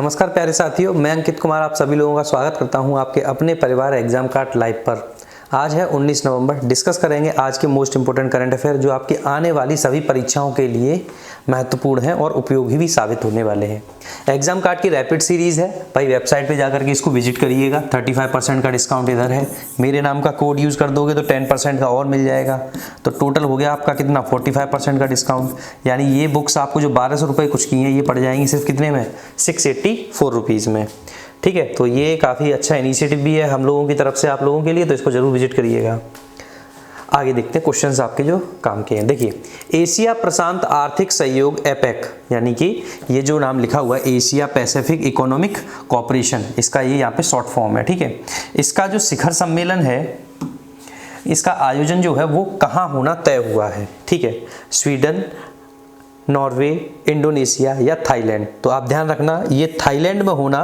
नमस्कार प्यारे साथियों, मैं अंकित कुमार आप सभी लोगों का स्वागत करता हूं आपके अपने परिवार एग्जाम कार्ड लाइव पर। आज है 19 नवंबर। डिस्कस करेंगे आज के मोस्ट इंपोर्टेंट करंट अफेयर जो आपकी आने वाली सभी परीक्षाओं के लिए महत्वपूर्ण हैं और उपयोगी भी साबित होने वाले हैं। एग्जाम कार्ड की रैपिड सीरीज़ है भाई, वेबसाइट पे जाकर के इसको विजिट करिएगा। 35% का डिस्काउंट इधर है। मेरे नाम का कोड यूज़ कर दोगे तो 10% का और मिल जाएगा। तो टोटल हो गया आपका कितना, 45% का डिस्काउंट। यानी ये बुक्स आपको जो 1200 रुपये कुछ की हैं ये पड़ जाएंगी सिर्फ कितने में, 684 रुपीज़ में। ठीक है, तो ये काफ़ी अच्छा इनिशिएटिव भी है हम लोगों की तरफ से आप लोगों के लिए, तो इसको जरूर विजिट करिएगा। आगे देखते हैं क्वेश्चंस आपके जो काम के हैं। देखिए, एशिया प्रशांत आर्थिक सहयोग एपेक, यानी कि ये जो नाम लिखा हुआ है एशिया पैसिफिक इकोनॉमिक कॉपरेशन, इसका ये यहाँ पे शॉर्ट फॉर्म है। ठीक है, इसका जो शिखर सम्मेलन है इसका आयोजन जो है वो कहाँ होना तय हुआ है। ठीक है, स्वीडन, नॉर्वे, इंडोनेशिया या थाईलैंड। तो आप ध्यान रखना ये थाईलैंड में होना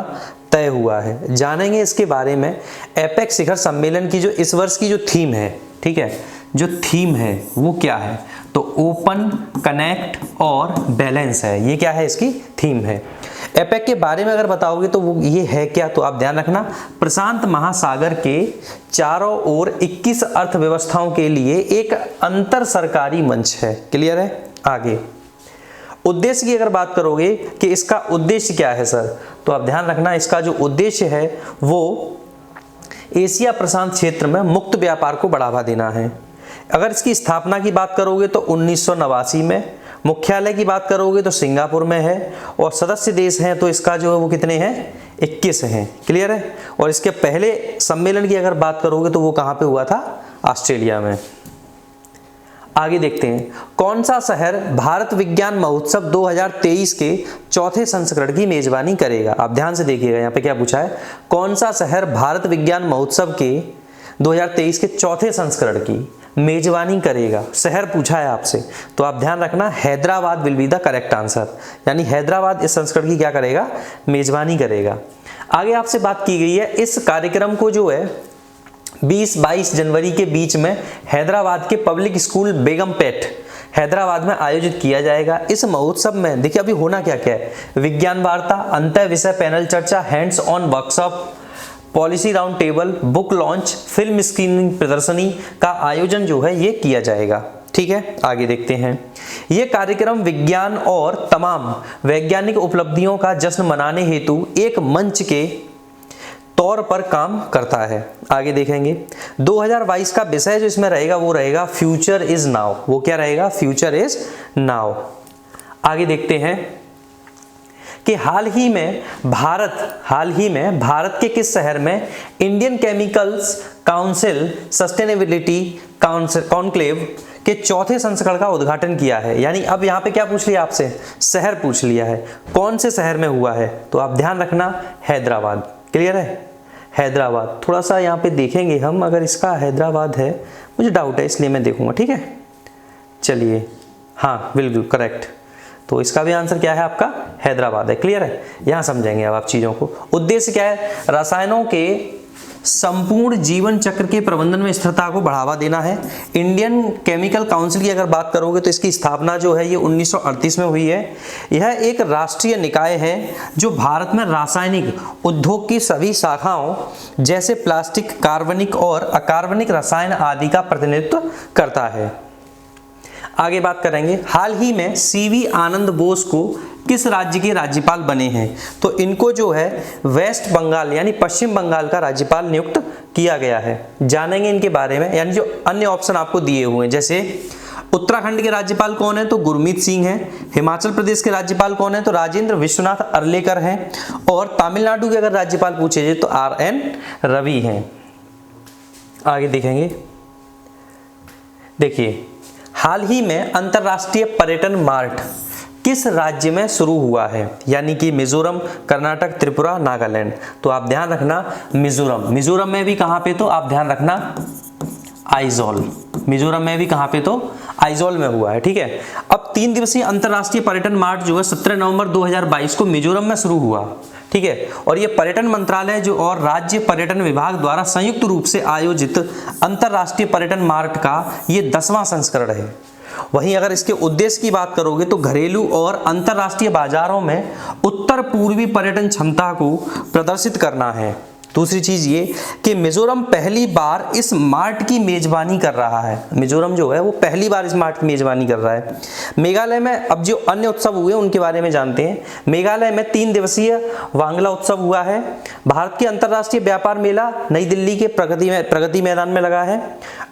तय हुआ है। जानेंगे इसके बारे में। एपेक शिखर सम्मेलन की जो इस वर्ष की जो थीम है, ठीक है, जो थीम है वो क्या है, तो ओपन, कनेक्ट और बैलेंस है। ये क्या है, इसकी थीम है। एपेक के बारे में अगर बताओगे तो वो ये है क्या, तो आप ध्यान रखना प्रशांत महासागर के चारों ओर 21 अर्थव्यवस्थाओं के लिए एक अंतर सरकारी मंच है। क्लियर है। आगे उद्देश्य की अगर बात करोगे कि इसका उद्देश्य क्या है सर, तो आप ध्यान रखना इसका जो उद्देश्य है वो एशिया प्रशांत क्षेत्र में मुक्त व्यापार को बढ़ावा देना है। अगर इसकी स्थापना की बात करोगे तो 1989 में, मुख्यालय की बात करोगे तो सिंगापुर में है और सदस्य देश हैं तो इसका जो है वो कितने हैं, 21 हैं। क्लियर है। और इसके पहले सम्मेलन की अगर बात करोगे तो वो कहाँ पे हुआ था, ऑस्ट्रेलिया में। आगे देखते हैं, कौन सा शहर भारत विज्ञान महोत्सव 2023 के चौथे संस्करण की मेजबानी करेगा। आप ध्यान से देखिएगा यहाँ पे क्या पूछा है, कौन सा शहर भारत विज्ञान महोत्सव के 2023 के चौथे संस्करण की मेजबानी करेगा, शहर पूछा है आपसे। तो आप ध्यान रखना Hyderabad will be the correct answer, यानी हैदराबाद इस संस्करण की क्या करेगा, मेजबानी करेगा। आगे आपसे बात की गई है इस कार्यक्रम को जो है 20-22 जनवरी के बीच में हैदराबाद के पब्लिक स्कूल बेगमपेट हैदराबाद में आयोजित किया जाएगा। इस महोत्सव में देखिए अभी होना क्या क्या है, विज्ञान वार्ता, अंतः विषय पैनल चर्चा, hands on workshop, policy round table, book launch, film screening प्रदर्शनी का आयोजन जो है ये किया जाएगा। ठीक है, आगे देखते हैं। ये कार्यक्रम विज्ञान और तमाम वैज्ञानिक उपलब्धियों का जश्न मनाने हेतु एक मंच के तौर पर काम करता है। आगे देखेंगे 2022 का विषय जो इसमें रहेगा वो रहेगा फ्यूचर इज नाउ। वो क्या रहेगा, फ्यूचर इज नाउ। आगे देखते हैं कि हाल ही में भारत के किस शहर में Indian chemicals council sustainability conclave के चौथे संस्करण का उद्घाटन किया है। यानी अब यहाँ पे क्या पूछ लिया आपसे, शहर पूछ लिया है, कौन से शहर में हुआ है, तो आप ध्यान रखना हैदराबाद। क्लियर है, हैदराबाद। थोड़ा सा यहाँ पे देखेंगे हम, अगर इसका हैदराबाद है, मुझे डाउट है इसलिए मैं देखूंगा। ठीक है, चलिए, हाँ बिल्कुल करेक्ट। तो इसका भी आंसर क्या है आपका, हैदराबाद है। क्लियर है, यहाँ समझेंगे अब आप चीज़ों को। उद्देश्य क्या है, रसायनों के संपूर्ण जीवन चक्र के प्रबंधन में स्थिरता को बढ़ावा देना है। इंडियन केमिकल काउंसिल की अगर बात करोगे तो इसकी स्थापना जो है ये 1938 में हुई है। यह एक राष्ट्रीय निकाय है जो भारत में रासायनिक उद्योग की सभी शाखाओं जैसे प्लास्टिक, कार्बनिक और अकार्बनिक रसायन आदि का प्रतिनिधित्व करता है। आगे बात करेंगे, हाल ही में सीवी आनंद बोस को किस राज्य के राज्यपाल बने हैं, तो इनको जो है वेस्ट बंगाल यानी पश्चिम बंगाल का राज्यपाल नियुक्त किया गया है। जानेंगे इनके बारे में, यानी जो अन्य ऑप्शन आपको दिए हुए हैं, जैसे उत्तराखंड के राज्यपाल कौन है, तो गुरमीत सिंह हैं। हिमाचल प्रदेश के राज्यपाल कौन है, तो राजेंद्र विश्वनाथ अर्लेकर हैं। और तमिलनाडु के अगर राज्यपाल पूछे जाए तो RN रवि हैं। आगे देखेंगे, देखिए हाल ही में अंतरराष्ट्रीय पर्यटन मार्ट किस राज्य में शुरू हुआ है, यानी कि मिजोरम, कर्नाटक, त्रिपुरा, नागालैंड। तो आप ध्यान रखना मिजोरम में भी कहां पे, तो आप ध्यान रखना आइजोल। मिजोरम में भी कहां पे, तो आइजोल में हुआ है। ठीक है, अब 3 दिवसीय अंतरराष्ट्रीय पर्यटन मार्ट जो है 17 नवंबर 2022 को मिजोरम में शुरू हुआ। ठीक है, और ये पर्यटन मंत्रालय जो और राज्य पर्यटन विभाग द्वारा संयुक्त रूप से आयोजित अंतरराष्ट्रीय पर्यटन मार्ट का ये 10वां संस्करण है। वहीं अगर इसके उद्देश्य की बात करोगे तो घरेलू और अंतर्राष्ट्रीय बाजारों में उत्तर पूर्वी पर्यटन क्षमता को प्रदर्शित करना है। दूसरी चीज ये कि मिजोरम पहली बार इस मार्ट की मेजबानी कर रहा है। मिजोरम जो है वो पहली बार इस मार्ट की मेजबानी कर रहा है। मेघालय में अब जो अन्य उत्सव हुए उनके बारे में जानते हैं। मेघालय में 3 दिवसीय वांगला उत्सव हुआ है। भारत के अंतर्राष्ट्रीय व्यापार मेला नई दिल्ली के प्रगति मैदान में लगा है।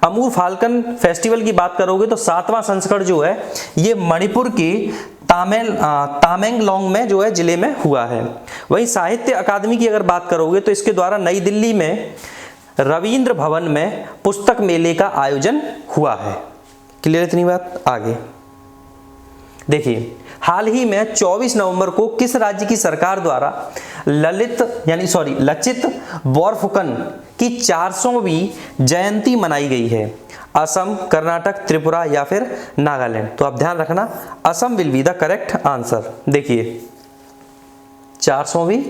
अमूर फाल्कन फेस्टिवल की बात करोगे तो 7वां संस्करण जो है ये मणिपुर के तामेंगलोंग में जो है जिले में हुआ है। वहीं साहित्य अकादमी की अगर बात करोगे तो इसके द्वारा नई दिल्ली में रविंद्र भवन में पुस्तक मेले का आयोजन हुआ है। क्लियर इतनी बात? आगे देखिए, हाल ही में 24 नवंबर को किस राज्य की सरकार द्वारा लचित बोरफुकन की 400वीं जयंती मनाई गई है? असम, कर्नाटक, त्रिपुरा या फिर नागालैंड? तो आप ध्यान रखना, Assam will be the correct answer. देखिए 400वीं,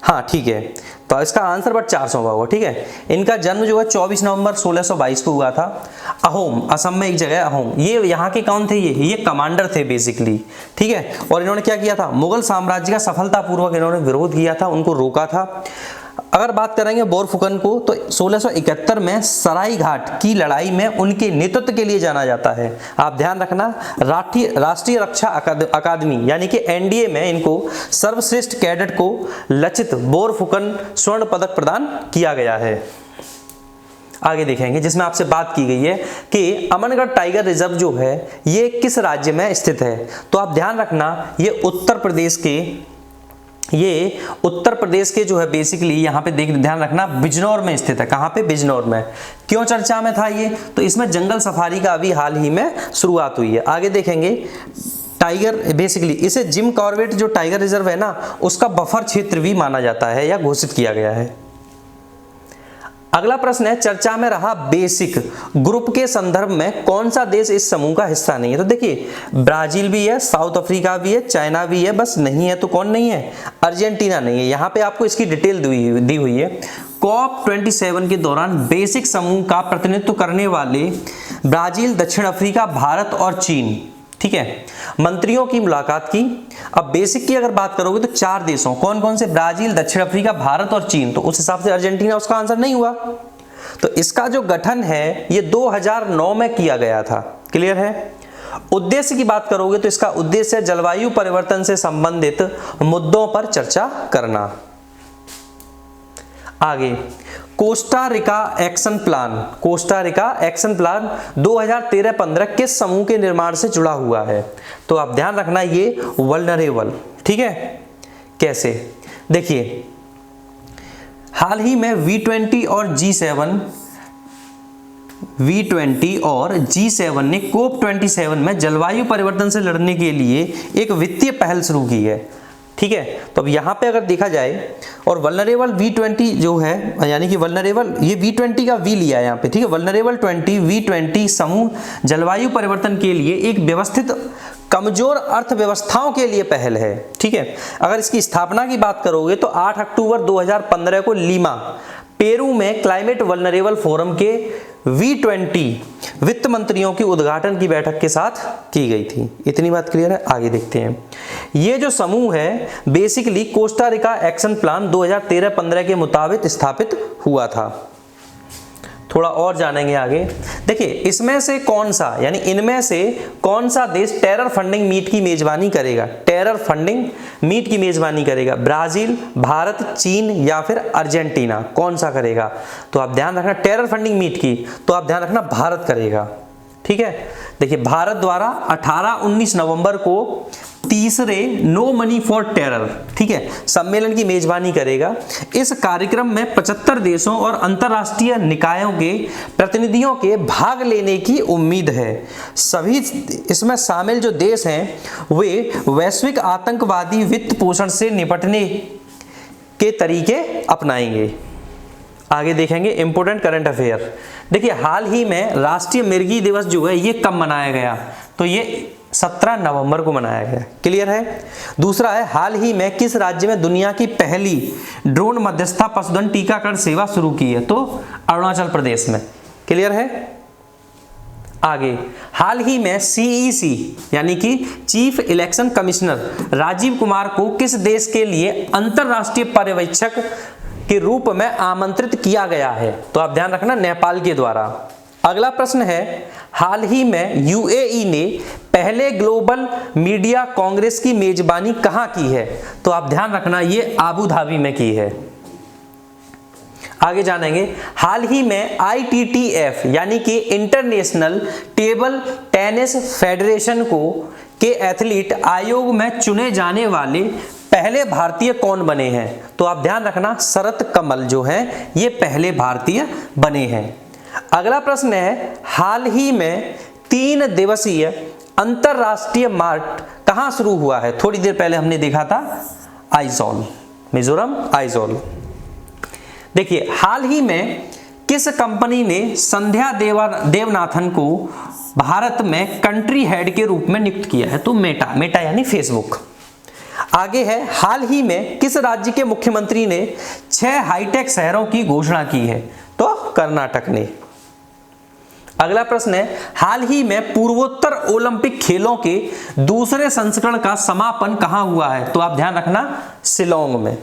हाँ ठीक है, तो इसका आंसर बट 400वां होगा। ठीक है, इनका जन्म जो है 24 नवंबर 1622 को हुआ था। अहोम, असम में एक जगह अहोम, ये यहाँ के कौन थे? ये कमांडर थे बेसिकली। ठीक है, और इन्होंने क्या किया था? मुगल साम्राज्य का सफलतापूर्वक इन्होंने विरोध किया था, उनको रोका था। अगर बात करेंगे बोरफुकन को तो 1671 में सराय घाट की लड़ाई में उनके नेतृत्व के लिए जाना जाता है। आप ध्यान रखना, राष्ट्रीय रक्षा अकादमी यानी कि एनडीए में इनको सर्वश्रेष्ठ कैडेट को लचित बोरफुकन स्वर्ण पदक प्रदान किया गया है। आगे देखेंगे, जिसमें आपसे बात की गई है कि अमनगढ़ टाइगर रिजर्व जो है ये किस राज्य में स्थित है? तो आप ध्यान रखना, ये उत्तर प्रदेश के जो है बेसिकली यहाँ पे ध्यान रखना बिजनौर में स्थित है। कहाँ पे? बिजनौर में। क्यों चर्चा में था ये? तो इसमें जंगल सफारी का अभी हाल ही में शुरुआत हुई है। आगे देखेंगे, टाइगर बेसिकली इसे जिम कॉर्बेट जो टाइगर रिजर्व है ना, उसका बफर क्षेत्र भी माना जाता है या घोषित किया गया है। अगला प्रश्न है, चर्चा में रहा बेसिक ग्रुप के संदर्भ में कौन सा देश इस समूह का हिस्सा नहीं है? तो देखिए, ब्राजील भी है, साउथ अफ्रीका भी है, चाइना भी है, बस नहीं है तो कौन नहीं है? अर्जेंटीना नहीं है। यहाँ पे आपको इसकी डिटेल दी हुई है। COP27 के दौरान बेसिक समूह का प्रतिनिधित्व करने वाले ब्राजील, दक्षिण अफ्रीका, भारत और चीन, ठीक है, मंत्रियों की मुलाकात की। अब बेसिक की अगर बात करोगे तो 4 देशों, कौन कौन से? ब्राजील, दक्षिण अफ्रीका, भारत और चीन। तो उस हिसाब से अर्जेंटीना उसका आंसर नहीं हुआ। तो इसका जो गठन है ये 2009 में किया गया था। क्लियर है? उद्देश्य की बात करोगे तो इसका उद्देश्य जलवायु परिवर्तन से संबंधित मुद्दों पर चर्चा करना। आगे, कोस्टा रिका एक्शन प्लान 2013-15 किस समूह के निर्माण से जुड़ा हुआ है? तो आप ध्यान रखना, ये वल्नरेबल। ठीक है, कैसे? देखिए, हाल ही में V20 और G7 ने COP27 में जलवायु परिवर्तन से लड़ने के लिए एक वित्तीय पहल शुरू की है। ठीक है, तो अब यहाँ पे अगर देखा जाए और वल्नरेबल V20 जो है, यानी कि वल्नरेबल, ये V20 का V लिया है यहाँ पे। ठीक है, वल्नरेबल V20 समूह जलवायु परिवर्तन के लिए एक व्यवस्थित कमजोर अर्थव्यवस्थाओं के लिए पहल है। ठीक है, अगर इसकी स्थापना की बात करोगे तो 8 अक्टूबर 2015 को लीमा, पेरू में क्लाइमेट वल्नरेबल फोरम के V20 वित्त मंत्रियों की उद्घाटन की बैठक के साथ की गई थी। इतनी बात क्लियर है? आगे देखते हैं। ये जो समूह है basically Costa Rica action plan 2013-15 के मुताबिक स्थापित हुआ था। थोड़ा और जानेंगे आगे। देखिए, इसमें से कौन सा, यानी इनमें से कौन सा देश टेरर फंडिंग मीट की मेजबानी करेगा? टेरर फंडिंग मीट की मेजबानी करेगा? ब्राजील, भारत, चीन या फिर अर्जेंटीना? कौन सा करेगा? तो आप ध्यान रखना, टेरर फंडिंग मीट की तो आप ध्यान रखना भारत करेगा। ठीक है, देखिए, भारत द्वारा 18-19 नवंबर को तीसरे नो मनी फॉर टेरर, ठीक है, सम्मेलन की मेजबानी करेगा। इस कार्यक्रम में 75 देशों और अंतर्राष्ट्रीय निकायों के प्रतिनिधियों के भाग लेने की उम्मीद है। सभी इसमें शामिल जो देश हैं वे वैश्विक आतंकवादी वित्त पोषण से निपटने के तरीके अपनाएंगे। आगे देखेंगे इंपोर्टेंट करंट अफेयर। देखिए, हाल ही में राष्ट्रीय मिर्गी दिवस जो है ये कब मनाया गया? तो ये 17 नवंबर को मनाया गया। क्लियर है? दूसरा है, हाल ही में किस राज्य में दुनिया की पहली ड्रोन मध्यस्थता पशुधन टीकाकरण सेवा शुरू की है? तो अरुणाचल प्रदेश में। क्लियर है? आगे, हाल ही में CEC यानी कि chief election commissioner Rajiv Kumar को किस देश के लिए अंतरराष्ट्रीय पर्यवेक्षक के रूप में आमंत्रित किया गया है? तो आप ध्यान रखना, नेपाल के द्वारा। अगला प्रश्न है, हाल ही में UAE ने पहले ग्लोबल मीडिया कांग्रेस की मेजबानी कहां की है? तो आप ध्यान रखना, ये आबू धाबी में की है। आगे जानेंगे, हाल ही में ITTF यानी कि इंटरनेशनल टेबल टेनिस फेडरेशन के एथलीट आयोग में चुने जाने वाले पहले भारतीय कौन बने हैं? तो आप ध्यान रखना, शरत कमल जो हैं ये पहले भारतीय बने हैं। अगला प्रश्न है, हाल ही में 3 दिवसीय अंतरराष्ट्रीय मार्ट कहां शुरू हुआ है? थोड़ी देर पहले हमने देखा था आइजॉल, मिजोरम आइजॉल। देखिए, हाल ही में किस कंपनी ने संध्या देवनाथन को भारत में कंट्री हेड के रूप में नियुक्त किया है? तो मेटा यानी फेसबुक। आगे है, हाल ही में किस राज्य के मुख्यमंत्री ने 6 हाईटेक शहरों की घोषणा की है? तो कर्नाटक ने। अगला प्रश्न है, हाल ही में पूर्वोत्तर ओलंपिक खेलों के दूसरे संस्करण का समापन कहां हुआ है? तो आप ध्यान रखना, शिलोंग में।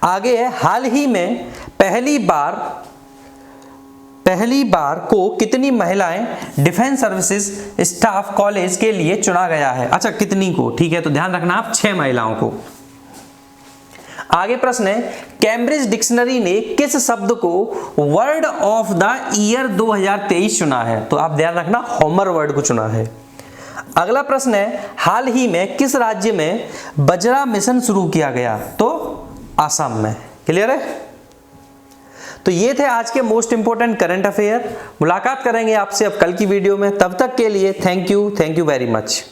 आगे है, हाल ही में पहली बार को कितनी महिलाएं डिफेंस सर्विसेज स्टाफ कॉलेज के लिए चुना गया है? अच्छा, कितनी को, ठीक है, तो ध्यान रखना आप 6 महिलाओं को। आगे प्रश्न है, कैम्ब्रिज डिक्शनरी ने किस शब्द को वर्ड ऑफ द ईयर 2023 चुना है? तो आप ध्यान रखना, होमर वर्ड को चुना है। अगला प्रश्न है, हाल ही में किस राज्य में बजरा मिशन शुरू किया गया? तो असम में। क्लियर है? तो ये थे आज के मोस्ट इंपोर्टेंट करंट अफेयर। मुलाकात करेंगे आपसे अब कल की वीडियो में, तब तक के लिए थैंक यू वेरी मच।